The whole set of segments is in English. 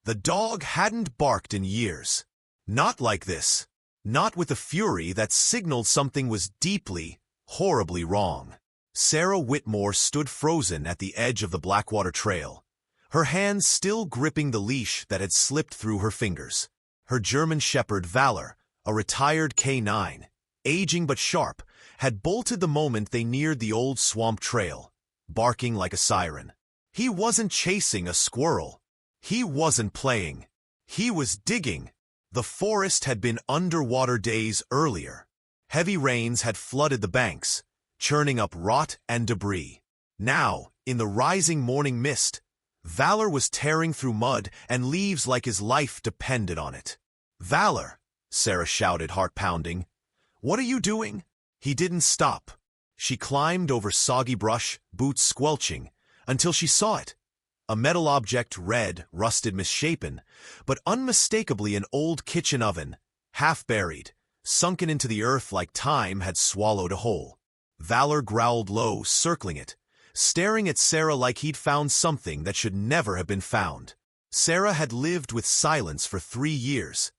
The dog hadn't barked in years. Not like this. Not with a fury that signaled something was deeply, horribly wrong. Sarah Whitmore stood frozen at the edge of the Blackwater Trail, her hands still gripping the leash that had slipped through her fingers. Her German shepherd Valor, a retired K9, aging but sharp, had bolted the moment they neared the old swamp trail, barking like a siren. He wasn't chasing a squirrel. He wasn't playing. He was digging. The forest had been underwater days earlier. Heavy rains had flooded the banks, churning up rot and debris. Now, in the rising morning mist, Valor was tearing through mud and leaves like his life depended on it. "Valor," Sarah shouted, heart-pounding. "What are you doing?" He didn't stop. She climbed over soggy brush, boots squelching, until she saw it. A metal object, red, rusted, misshapen, but unmistakably an old kitchen oven, half buried, sunken into the earth like time had swallowed a hole. Valor growled low, circling it, staring at Sarah like he'd found something that should never have been found. Sarah had lived with silence for 3 years,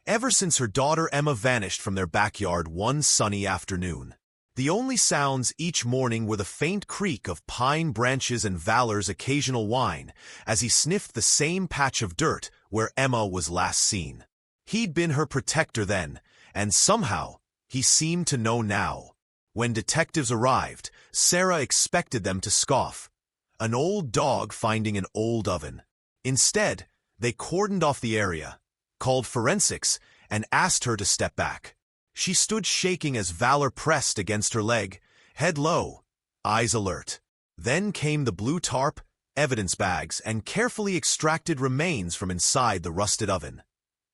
ever since her daughter Emma vanished from their backyard one sunny afternoon. The only sounds each morning were the faint creak of pine branches and Valor's occasional whine as he sniffed the same patch of dirt where Emma was last seen. He'd been her protector then, and somehow he seemed to know now. When detectives arrived, Sarah expected them to scoff. An old dog finding an old oven. Instead, they cordoned off the area, called forensics, and asked her to step back. She stood shaking as Valor pressed against her leg, head low, eyes alert. Then came the blue tarp, evidence bags, and carefully extracted remains from inside the rusted oven.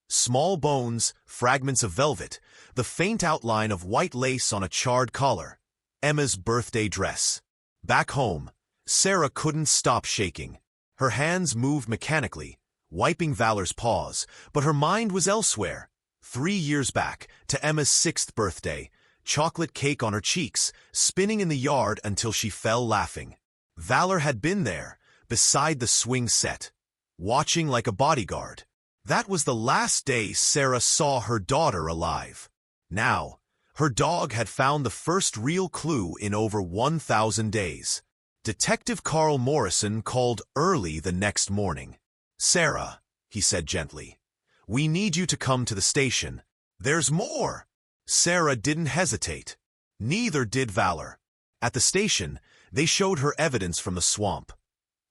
Small bones, fragments of velvet, the faint outline of white lace on a charred collar. Emma's birthday dress. Back home, Sarah couldn't stop shaking. Her hands moved mechanically, wiping Valor's paws, but her mind was elsewhere. 3 years back, to Emma's 6th birthday, chocolate cake on her cheeks, spinning in the yard until she fell laughing. Valor had been there, beside the swing set, watching like a bodyguard. That was the last day Sarah saw her daughter alive. Now, her dog had found the first real clue in over 1,000 days. Detective Carl Morrison called early the next morning. "Sarah," he said gently, "we need you to come to the station. There's more." Sarah didn't hesitate. Neither did Valor. At the station, they showed her evidence from the swamp.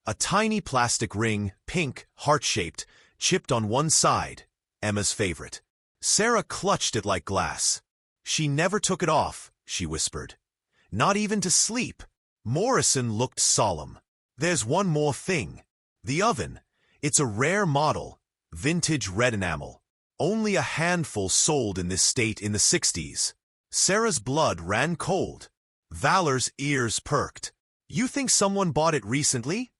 A tiny plastic ring, pink, heart-shaped, chipped on one side, Emma's favorite. Sarah clutched it like glass. "She never took it off," she whispered. "Not even to sleep." Morrison looked solemn. "There's one more thing. The oven. It's a rare model, vintage red enamel. Only a handful sold in this state in the 60s. Sarah's blood ran cold. Valor's ears perked. "You think someone bought it recently?"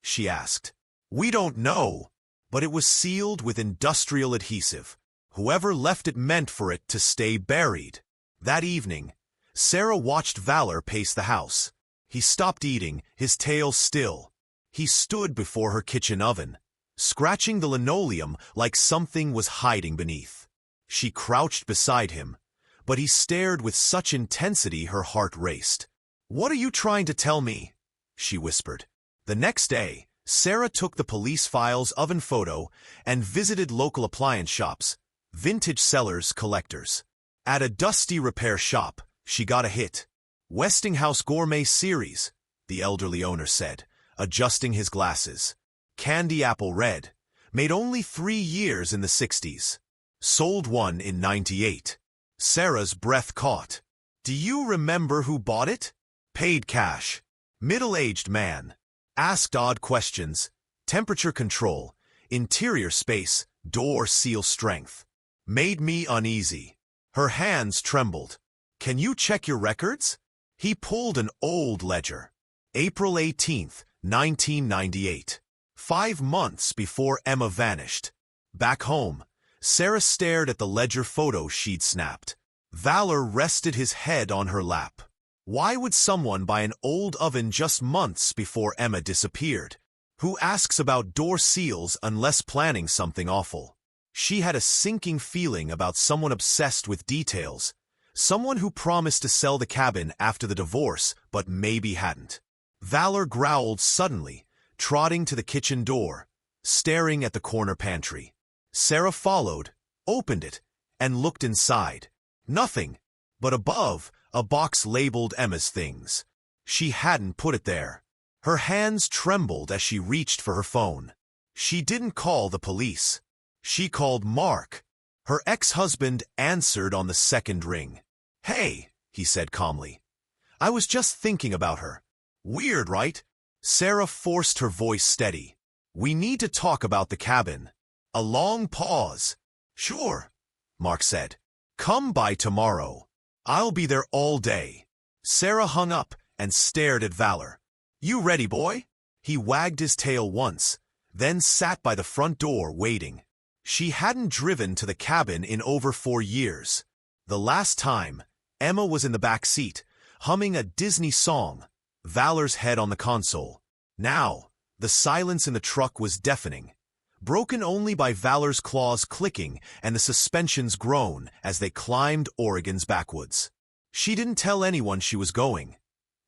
she asked. "We don't know, but it was sealed with industrial adhesive. Whoever left it meant for it to stay buried." That evening, Sarah watched Valor pace the house. He stopped eating, his tail still. He stood before her kitchen oven, scratching the linoleum like something was hiding beneath. She crouched beside him, but he stared with such intensity her heart raced. "What are you trying to tell me?" she whispered. The next day, Sarah took the police file's oven photo and visited local appliance shops, vintage sellers, collectors. At a dusty repair shop, she got a hit. "Westinghouse Gourmet Series," the elderly owner said, adjusting his glasses. "Candy apple red. Made only 3 years in the 60s. Sold one in 98. Sarah's breath caught. "Do you remember who bought it?" "Paid cash. Middle-aged man. Asked odd questions. Temperature control, interior space, door seal strength. Made me uneasy." Her hands trembled. "Can you check your records?" He pulled an old ledger. April 18th, 1998. 5 months before Emma vanished. Back home, Sarah stared at the ledger photo she'd snapped. Valor rested his head on her lap. Why would someone buy an old oven just months before Emma disappeared? Who asks about door seals unless planning something awful? She had a sinking feeling about someone obsessed with details. Someone who promised to sell the cabin after the divorce, but maybe hadn't. Valor growled suddenly, trotting to the kitchen door, staring at the corner pantry. Sarah followed, opened it, and looked inside. Nothing, but above, a box labeled Emma's things. She hadn't put it there. Her hands trembled as she reached for her phone. She didn't call the police. She called Mark. Her ex-husband answered on the second ring. "Hey," he said calmly. "I was just thinking about her." "Weird, right?" Sarah forced her voice steady. "We need to talk about the cabin." A long pause. "Sure," Mark said. "Come by tomorrow. I'll be there all day." Sarah hung up and stared at Valor. "You ready, boy?" He wagged his tail once, then sat by the front door waiting. She hadn't driven to the cabin in over 4 years. The last time, Emma was in the back seat, humming a Disney song, Valor's head on the console. Now, the silence in the truck was deafening, broken only by Valor's claws clicking and the suspension's groan as they climbed Oregon's backwoods. She didn't tell anyone she was going.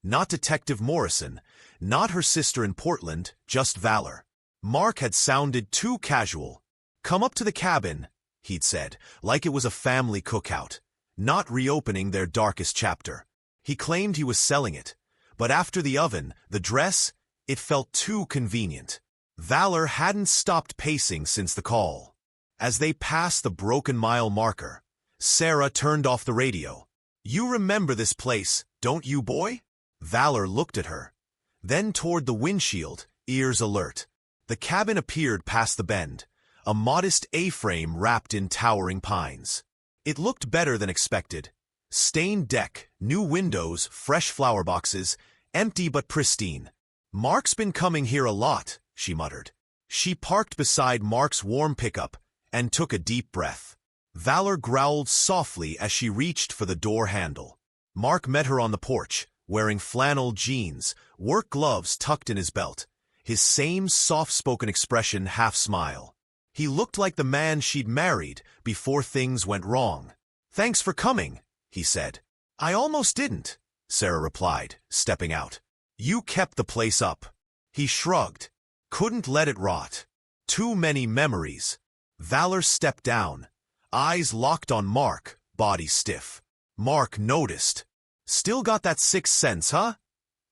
Not Detective Morrison, not her sister in Portland, just Valor. Mark had sounded too casual. "Come up to the cabin," he'd said, like it was a family cookout, not reopening their darkest chapter. He claimed he was selling it, but after the oven, the dress, it felt too convenient. Valor hadn't stopped pacing since the call. As they passed the broken-mile marker, Sarah turned off the radio. "You remember this place, don't you, boy?" Valor looked at her, then toward the windshield, ears alert. The cabin appeared past the bend, a modest A-frame wrapped in towering pines. It looked better than expected. Stained deck, new windows, fresh flower boxes, empty but pristine. "Mark's been coming here a lot," she muttered. She parked beside Mark's warm pickup and took a deep breath. Valor growled softly as she reached for the door handle. Mark met her on the porch, wearing flannel jeans, work gloves tucked in his belt, his same soft-spoken expression half-smile. He looked like the man she'd married before things went wrong. "Thanks for coming," he said. "I almost didn't," Sarah replied, stepping out. "You kept the place up." He shrugged. "Couldn't let it rot. Too many memories." Valor stepped down, eyes locked on Mark, body stiff. Mark noticed. "Still got that sixth sense, huh?"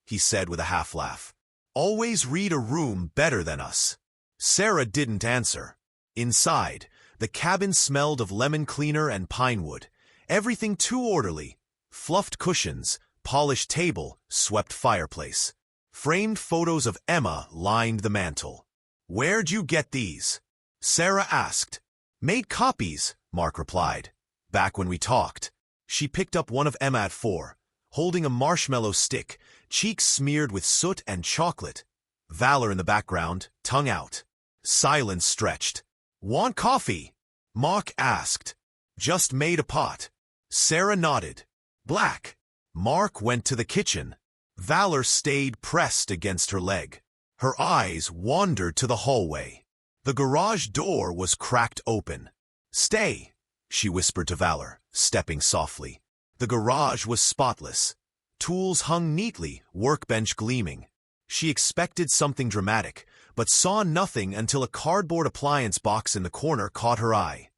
he said with a half-laugh. "Always read a room better than us." Sarah didn't answer. Inside, the cabin smelled of lemon cleaner and pine wood, everything too orderly. Fluffed cushions, polished table, swept fireplace. Framed photos of Emma lined the mantel. "Where'd you get these?" Sarah asked. "Made copies," Mark replied. "Back when we talked." She picked up one of Emma at 4, holding a marshmallow stick, cheeks smeared with soot and chocolate. Valor in the background, tongue out. Silence stretched. "Want coffee?" Mark asked. "Just made a pot." Sarah nodded. "Black." Mark went to the kitchen. Valor stayed pressed against her leg. Her eyes wandered to the hallway. The garage door was cracked open. "Stay," she whispered to Valor, stepping softly. The garage was spotless. Tools hung neatly, workbench gleaming. She expected something dramatic, but saw nothing until a cardboard appliance box in the corner caught her eye.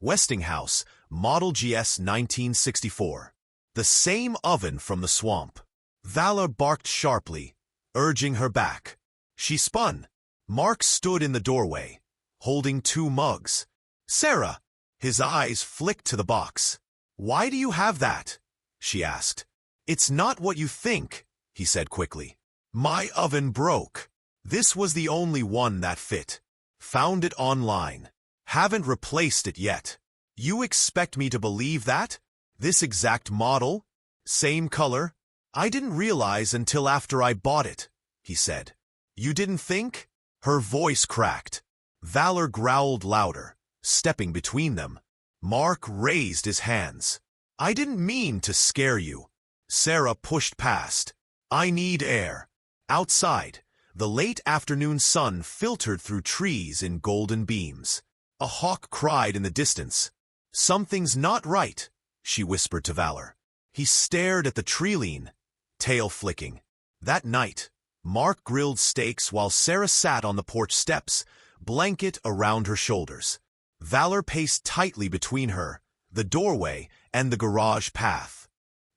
Westinghouse, Model GS 1964. The same oven from the swamp. Valor barked sharply, urging her back. She spun. Mark stood in the doorway, holding 2 mugs. "Sarah!" His eyes flicked to the box. "Why do you have that?" she asked. "It's not what you think," he said quickly. "My oven broke. This was the only one that fit. Found it online. Haven't replaced it yet. You expect me to believe that? This exact model? Same color? I didn't realize until after I bought it," he said. "You didn't think?" Her voice cracked. Valor growled louder, stepping between them. Mark raised his hands. "I didn't mean to scare you." Sarah pushed past. "I need air." Outside, The late afternoon sun filtered through trees in golden beams. A hawk cried in the distance. "Something's not right," she whispered to Valor. He stared at the tree-lean, tail flicking. That night, Mark grilled steaks while Sarah sat on the porch steps, blanket around her shoulders. Valor paced tightly between her, the doorway, and the garage path.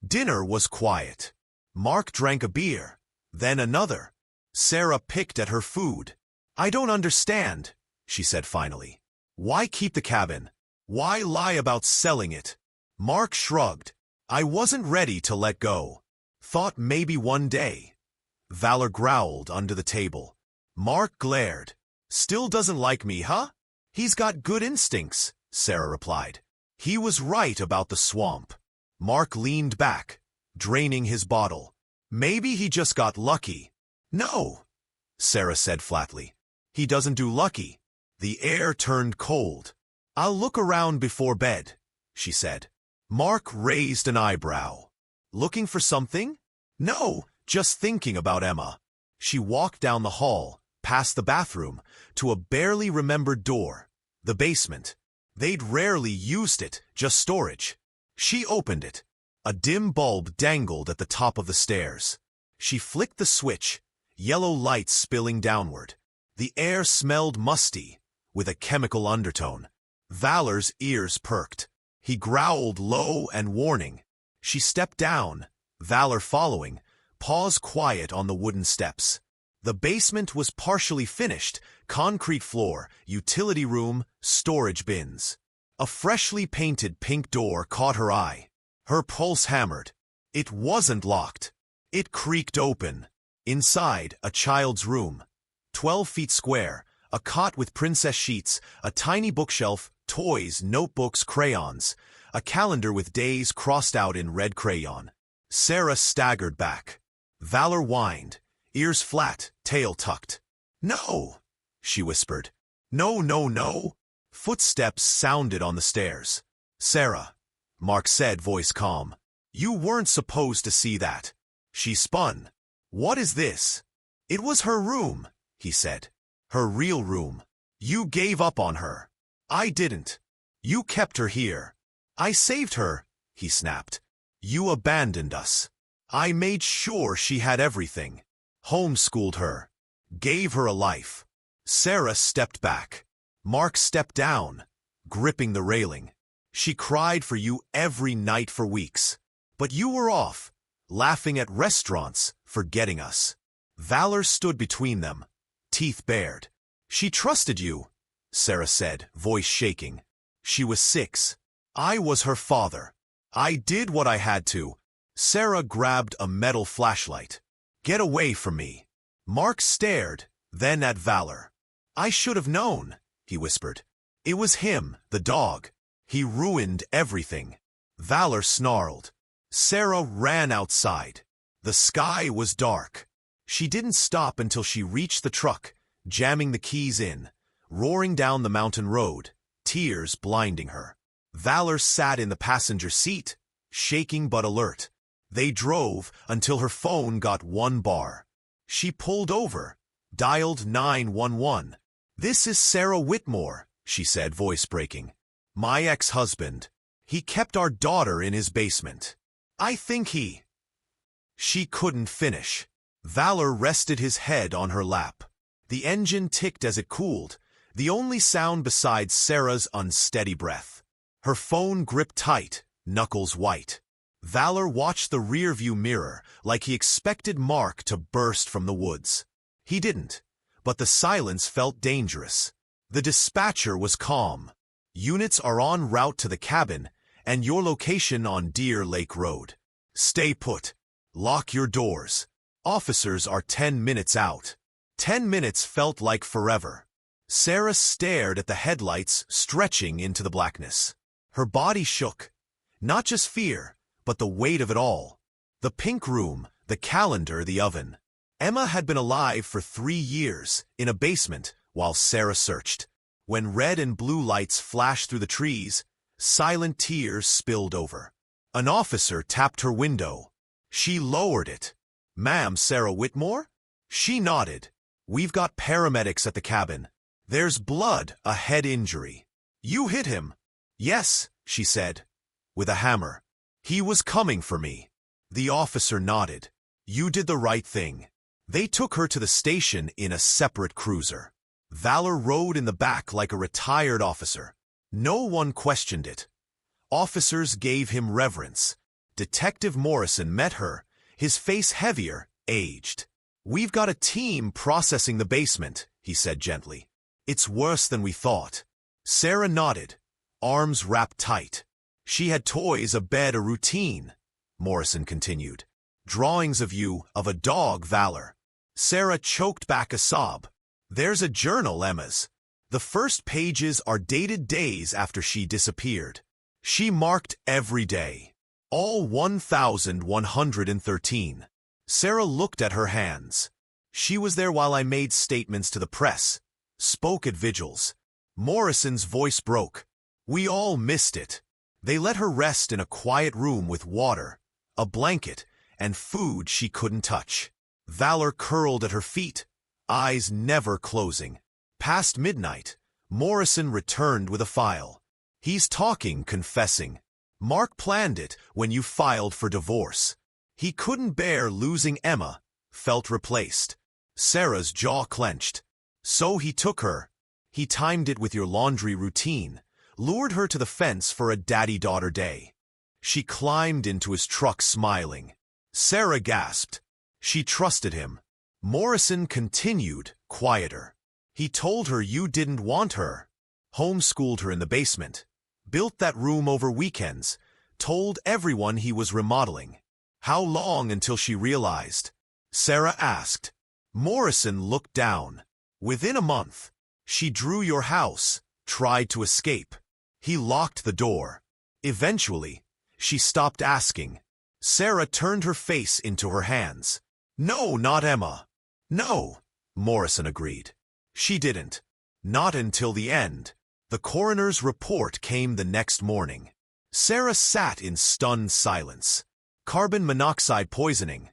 Dinner was quiet. Mark drank a beer, then another. Sarah picked at her food. "I don't understand," she said finally. "Why keep the cabin? Why lie about selling it?" Mark shrugged. "I wasn't ready to let go. Thought maybe one day." Valor growled under the table. Mark glared. "Still doesn't like me, huh?" "He's got good instincts," Sarah replied. "He was right about the swamp." Mark leaned back, draining his bottle. "Maybe he just got lucky." "No," Sarah said flatly. "He doesn't do lucky." The air turned cold. "I'll look around before bed," she said. Mark raised an eyebrow. "Looking for something?" "No, just thinking about Emma." She walked down the hall, past the bathroom, to a barely remembered door. The basement. They'd rarely used it, just storage. She opened it. A dim bulb dangled at the top of the stairs. She flicked the switch, yellow light spilling downward. The air smelled musty, with a chemical undertone. Valor's ears perked. He growled low and warning. She stepped down, Valor following, paws quiet on the wooden steps. The basement was partially finished, concrete floor, utility room, storage bins. A freshly painted pink door caught her eye. Her pulse hammered. It wasn't locked. It creaked open. Inside, a child's room. 12 feet square, a cot with princess sheets, a tiny bookshelf, toys, notebooks, crayons, a calendar with days crossed out in red crayon. Sarah staggered back. Valor whined, ears flat, tail tucked. "No," she whispered. "No, no, no." Footsteps sounded on the stairs. "Sarah," Mark said, voice calm. "You weren't supposed to see that." She spun. "What is this?" "It was her room," he said. "Her real room. You gave up on her." "I didn't. You kept her here." "I saved her," he snapped. "You abandoned us." "I made sure she had everything. Homeschooled her. Gave her a life." Sarah stepped back. Mark stepped down, gripping the railing. "She cried for you every night for weeks. But you were off, laughing at restaurants, forgetting us." Valor stood between them, teeth bared. "She trusted you," Sarah said, voice shaking. "She was 6. I was her father. I did what I had to." Sarah grabbed a metal flashlight. "Get away from me." Mark stared, then at Valor. "I should have known," he whispered. "It was him, the dog. He ruined everything." Valor snarled. Sarah ran outside. The sky was dark. She didn't stop until she reached the truck, jamming the keys in, roaring down the mountain road, tears blinding her. Valor sat in the passenger seat, shaking but alert. They drove until her phone got one bar. She pulled over, dialed 911. "This is Sarah Whitmore," she said, voice breaking. "My ex-husband. He kept our daughter in his basement. I think he—" She couldn't finish. Valor rested his head on her lap. The engine ticked as it cooled, the only sound besides Sarah's unsteady breath. Her phone gripped tight, knuckles white. Valor watched the rearview mirror like he expected Mark to burst from the woods. He didn't, but the silence felt dangerous. The dispatcher was calm. "Units are en route to the cabin, and your location on Deer Lake Road. Stay put. Lock your doors. Officers are 10 minutes out." 10 minutes felt like forever. Sarah stared at the headlights stretching into the blackness. Her body shook. Not just fear, but the weight of it all. The pink room, the calendar, the oven. Emma had been alive for 3 years, in a basement, while Sarah searched. When red and blue lights flashed through the trees, silent tears spilled over. An officer tapped her window. She lowered it. "Ma'am, Sarah Whitmore?" She nodded. We've got paramedics at the cabin. There's blood, a head injury. You hit him. Yes, she said, with a hammer. He was coming for me. The officer nodded. You did the right thing. They took her to the station in a separate cruiser. Valor rode in the back like a retired officer. No one questioned it. Officers gave him reverence. Detective Morrison met her, his face heavier, aged. We've got a team processing the basement, he said gently. It's worse than we thought. Sarah nodded, arms wrapped tight. She had toys, a bed, a routine, Morrison continued. Drawings of you, of a dog, Valor. Sarah choked back a sob. There's a journal, Emma's. The first pages are dated days after she disappeared. She marked every day. All 1,113. Sarah looked at her hands. She was there while I made statements to the press, spoke at vigils. Morrison's voice broke. We all missed it. They let her rest in a quiet room with water, a blanket, and food she couldn't touch. Valor curled at her feet, eyes never closing. Past midnight, Morrison returned with a file. He's talking, confessing. Mark planned it when you filed for divorce. He couldn't bear losing Emma, felt replaced. Sarah's jaw clenched. So he took her. He timed it with your laundry routine, lured her to the fence for a daddy-daughter day. She climbed into his truck smiling. Sarah gasped. She trusted him. Morrison continued, quieter. He told her you didn't want her. Homeschooled her in the basement. Built that room over weekends. Told everyone he was remodeling. How long until she realized? Sarah asked. Morrison looked down. Within a month. She drew your house, tried to escape. He locked the door. Eventually, she stopped asking. Sarah turned her face into her hands. No, not Emma. No, Morrison agreed. She didn't. Not until the end. The coroner's report came the next morning. Sarah sat in stunned silence. Carbon monoxide poisoning,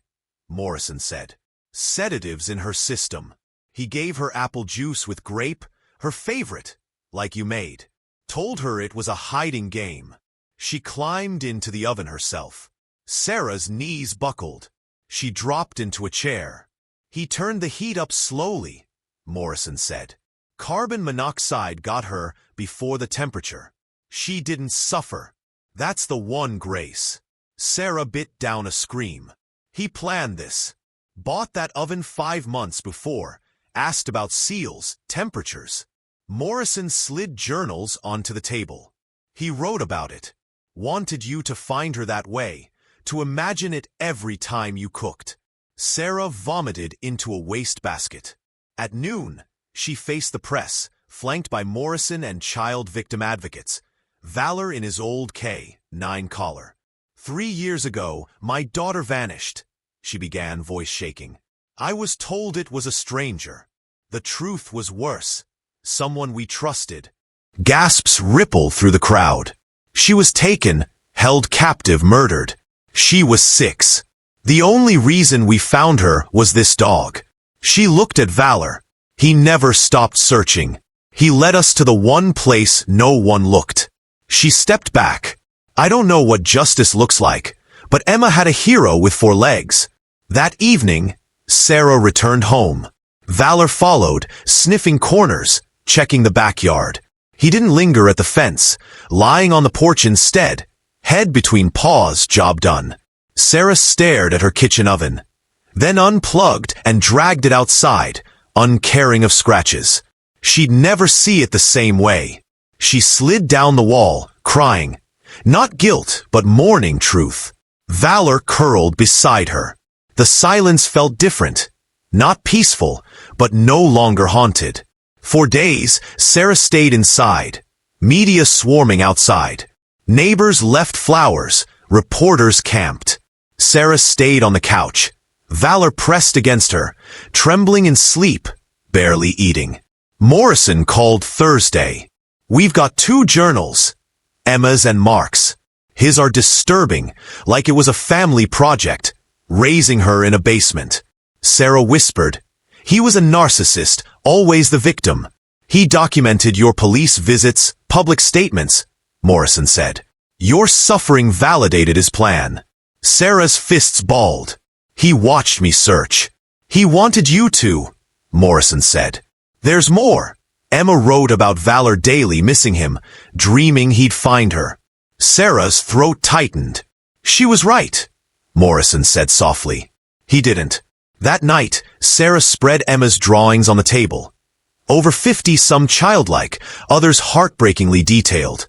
Morrison said. Sedatives in her system. He gave her apple juice with grape, her favorite, like you made. Told her it was a hiding game. She climbed into the oven herself. Sarah's knees buckled. She dropped into a chair. He turned the heat up slowly, Morrison said. Carbon monoxide got her before the temperature. She didn't suffer. That's the one grace. Sarah bit down a scream. He planned this. Bought that oven 5 months before. Asked about seals, temperatures. Morrison slid journals onto the table. He wrote about it. Wanted you to find her that way. To imagine it every time you cooked. Sarah vomited into a wastebasket. At noon, she faced the press, flanked by Morrison and child victim advocates. Valor in his old K-9 collar. 3 years ago, my daughter vanished, she began, voice shaking. I was told it was a stranger. The truth was worse. Someone we trusted. Gasps rippled through the crowd. She was taken, held captive, murdered. She was 6. The only reason we found her was this dog. She looked at Valor. He never stopped searching. He led us to the one place no one looked. She stepped back. I don't know what justice looks like, but Emma had a hero with 4 legs. That evening, Sarah returned home. Valor followed, sniffing corners, checking the backyard. He didn't linger at the fence, lying on the porch instead, head between paws, job done. Sarah stared at her kitchen oven, then unplugged and dragged it outside, uncaring of scratches. She'd never see it the same way. She slid down the wall, crying. Not guilt, but mourning truth. Valor curled beside her. The silence felt different. Not peaceful, but no longer haunted. For days, Sarah stayed inside. Media swarming outside. Neighbors left flowers. Reporters camped. Sarah stayed on the couch. Valor pressed against her, trembling in sleep, barely eating. Morrison called Thursday. We've got 2 journals. Emma's and Mark's. His are disturbing, like it was a family project, raising her in a basement. Sarah whispered, He was a narcissist, always the victim. He documented your police visits, public statements, Morrison said. Your suffering validated his plan. Sarah's fists balled. He watched me search. He wanted you to, Morrison said. There's more. Emma wrote about Valor daily missing him, dreaming he'd find her. Sarah's throat tightened. She was right, Morrison said softly. He didn't. That night, Sarah spread Emma's drawings on the table. Over 50, some childlike, others heartbreakingly detailed.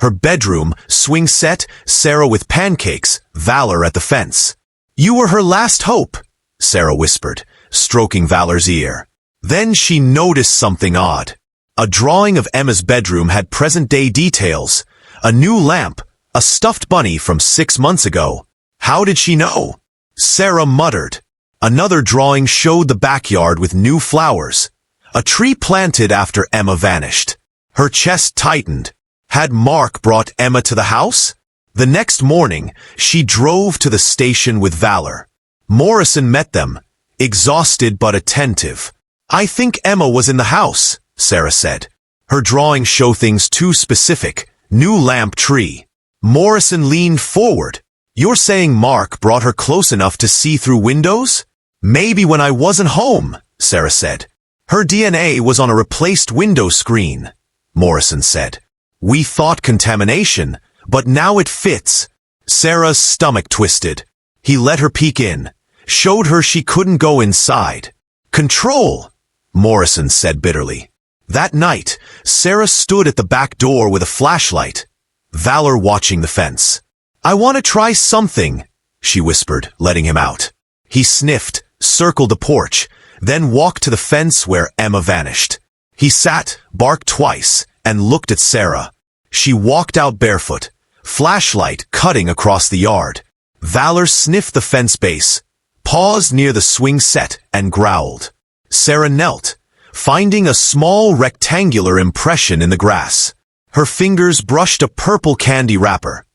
Her bedroom, swing set, Sarah with pancakes, Valor at the fence. You were her last hope, Sarah whispered, stroking Valor's ear. Then she noticed something odd. A drawing of Emma's bedroom had present-day details. A new lamp, a stuffed bunny from 6 months ago. How did she know? Sarah muttered. Another drawing showed the backyard with new flowers. A tree planted after Emma vanished. Her chest tightened. Had Mark brought Emma to the house? The next morning, she drove to the station with Valor. Morrison met them, exhausted but attentive. I think Emma was in the house, Sarah said. Her drawings show things too specific. New lamp tree. Morrison leaned forward. You're saying Mark brought her close enough to see through windows? Maybe when I wasn't home, Sarah said. Her DNA was on a replaced window screen, Morrison said. We thought contamination, but now it fits. Sarah's stomach twisted. He let her peek in, showed her she couldn't go inside. Control, Morrison said bitterly. That night, Sarah stood at the back door with a flashlight, Valor watching the fence. I want to try something, she whispered, letting him out. He sniffed, circled the porch, then walked to the fence where Emma vanished. He sat, barked twice, and looked at Sarah. She walked out barefoot, flashlight cutting across the yard. Valor sniffed the fence base, paused near the swing set, and growled. Sarah knelt, finding a small rectangular impression in the grass. Her fingers brushed a purple candy wrapper.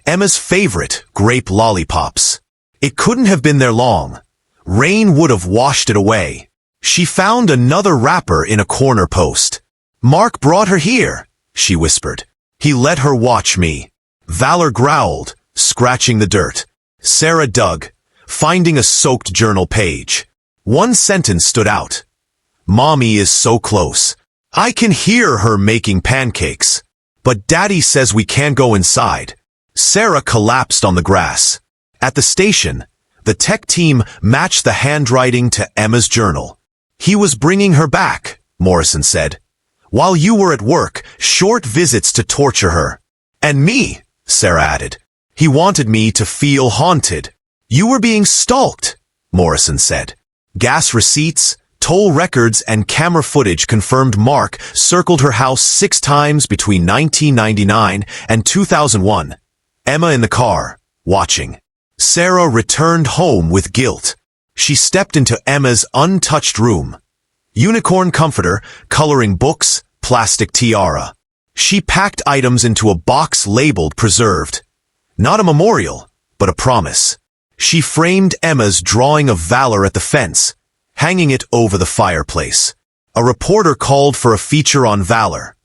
Emma's favorite, grape lollipops. It couldn't have been there long. Rain would have washed it away. She found another wrapper in a corner post. Mark brought her here, she whispered. He let her watch me. Valor growled, scratching the dirt. Sarah dug, finding a soaked journal page. One sentence stood out. Mommy is so close. I can hear her making pancakes. But Daddy says we can't go inside. Sarah collapsed on the grass. At the station, the tech team matched the handwriting to Emma's journal. He was bringing her back, Morrison said. While you were at work, short visits to torture her. And me, Sarah added. He wanted me to feel haunted. You were being stalked, Morrison said. Gas receipts, toll records, and camera footage confirmed Mark circled her house 6 times between 1999 and 2001. Emma in the car, watching. Sarah returned home with guilt. She stepped into Emma's untouched room. Unicorn comforter, coloring books, plastic tiara. She packed items into a box labeled preserved. Not a memorial, but a promise. She framed Emma's drawing of Valor at the fence, hanging it over the fireplace. A reporter called for a feature on Valor,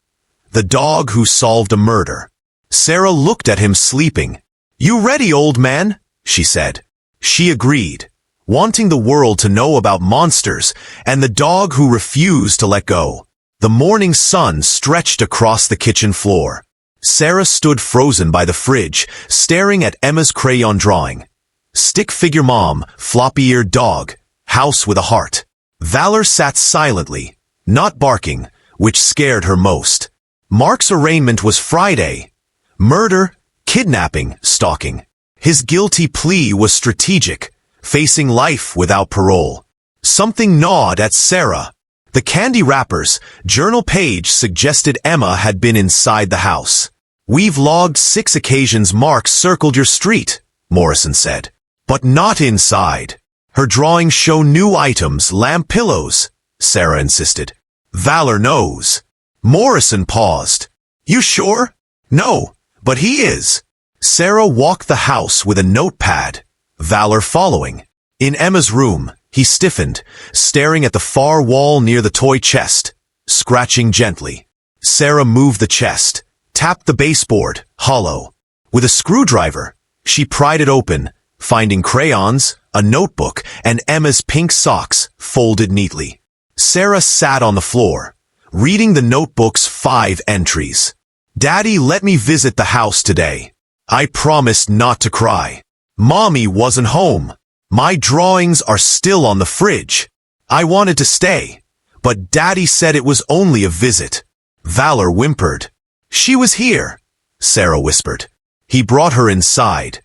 the dog who solved a murder. Sarah looked at him sleeping. You ready, old man? She said. She agreed, wanting the world to know about monsters and the dog who refused to let go. The morning sun stretched across the kitchen floor. Sarah stood frozen by the fridge, staring at Emma's crayon drawing. Stick figure mom, floppy-eared dog, house with a heart. Valor sat silently, not barking, which scared her most. Mark's arraignment was Friday. Murder, kidnapping, stalking. His guilty plea was strategic, facing life without parole. Something gnawed at Sarah. The candy wrappers, journal page suggested Emma had been inside the house. We've logged 6 occasions Mark circled your street, Morrison said. But not inside. Her drawings show new items, lamp pillows, Sarah insisted. Valor knows. Morrison paused. You sure? No, but he is. Sarah walked the house with a notepad, Valor following. In Emma's room, He stiffened, staring at the far wall near the toy chest, scratching gently. Sarah moved the chest, tapped the baseboard, hollow. With a screwdriver, she pried it open, finding crayons, a notebook, and Emma's pink socks folded neatly. Sarah sat on the floor, reading the notebook's 5 entries. Daddy let me visit the house today. I promised not to cry. Mommy wasn't home. My drawings are still on the fridge. I wanted to stay, but Daddy said it was only a visit. Valor whimpered. She was here, Sarah whispered. He brought her inside.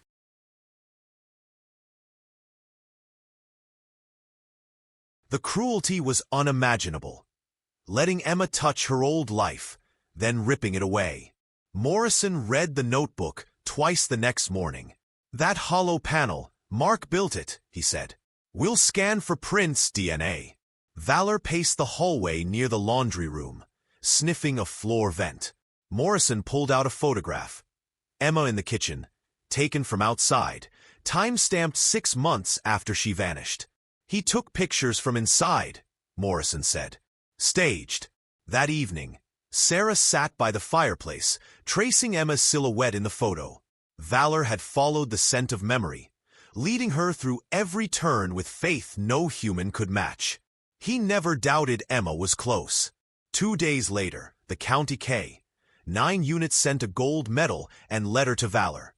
The cruelty was unimaginable. Letting Emma touch her old life, then ripping it away. Morrison read the notebook twice the next morning. That hollow panel, Mark built it, he said. We'll scan for prints, DNA. Valor paced the hallway near the laundry room, sniffing a floor vent. Morrison pulled out a photograph. Emma in the kitchen, taken from outside, time-stamped 6 months after she vanished. He took pictures from inside, Morrison said. Staged. That evening, Sarah sat by the fireplace, tracing Emma's silhouette in the photo. Valor had followed the scent of memory, leading her through every turn with faith no human could match. He never doubted Emma was close. 2 days later, the County K. 9 units sent a gold medal and letter to Valor.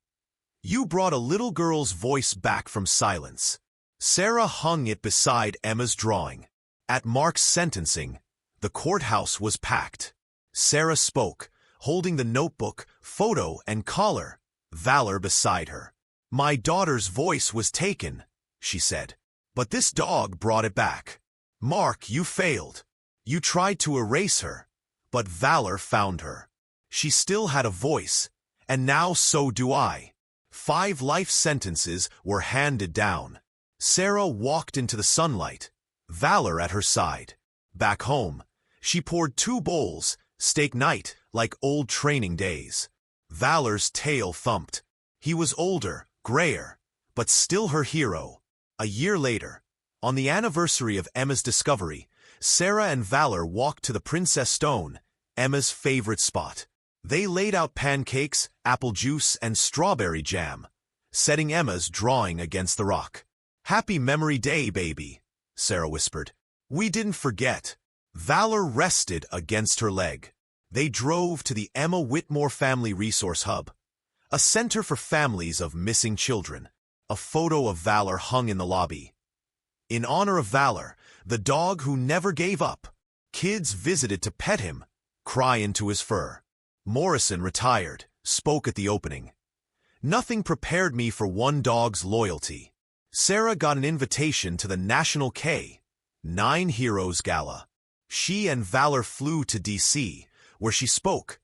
You brought a little girl's voice back from silence. Sarah hung it beside Emma's drawing. At Mark's sentencing, the courthouse was packed. Sarah spoke, holding the notebook, photo, and collar, Valor beside her. My daughter's voice was taken, she said, but this dog brought it back. Mark, you failed. You tried to erase her, but Valor found her. She still had a voice, and now so do I. 5 life sentences were handed down. Sarah walked into the sunlight, Valor at her side. Back home, she poured 2 bowls, steak night, like old training days. Valor's tail thumped. He was older, grayer, but still her hero. A year later, on the anniversary of Emma's discovery, Sarah and Valor walked to the Princess Stone, Emma's favorite spot. They laid out pancakes, apple juice, and strawberry jam, setting Emma's drawing against the rock. Happy Memory Day, baby, Sarah whispered. We didn't forget. Valor rested against her leg. They drove to the Emma Whitmore Family Resource Hub, a center for families of missing children. A photo of Valor hung in the lobby. In honor of Valor, the dog who never gave up, kids visited to pet him, cry into his fur. Morrison retired, spoke at the opening. Nothing prepared me for one dog's loyalty. Sarah got an invitation to the National K. 9 Heroes Gala. She and Valor flew to D.C., where she spoke.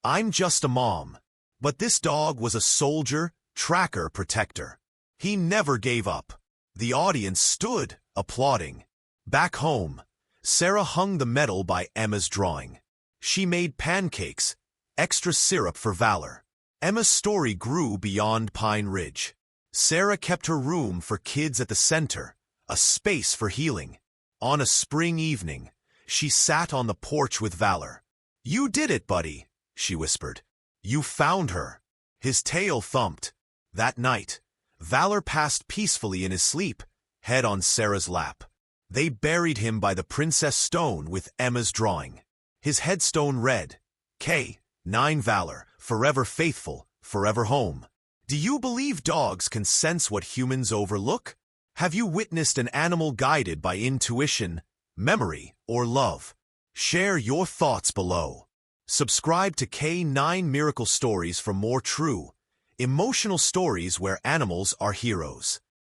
I'm just a mom, but this dog was a soldier, tracker, protector. He never gave up. The audience stood, applauding. Back home, Sarah hung the medal by Emma's drawing. She made pancakes, extra syrup for Valor. Emma's story grew beyond Pine Ridge. Sarah kept her room for kids at the center, a space for healing. On a spring evening, she sat on the porch with Valor. You did it, buddy, she whispered. You found her. His tail thumped. That night, Valor passed peacefully in his sleep, head on Sarah's lap. They buried him by the Princess Stone with Emma's drawing. His headstone read, K. 9 Valor, forever faithful, forever home. Do you believe dogs can sense what humans overlook? Have you witnessed an animal guided by intuition, memory, or love? Share your thoughts below. Subscribe to K9 Miracle Stories for more true, emotional stories where animals are heroes.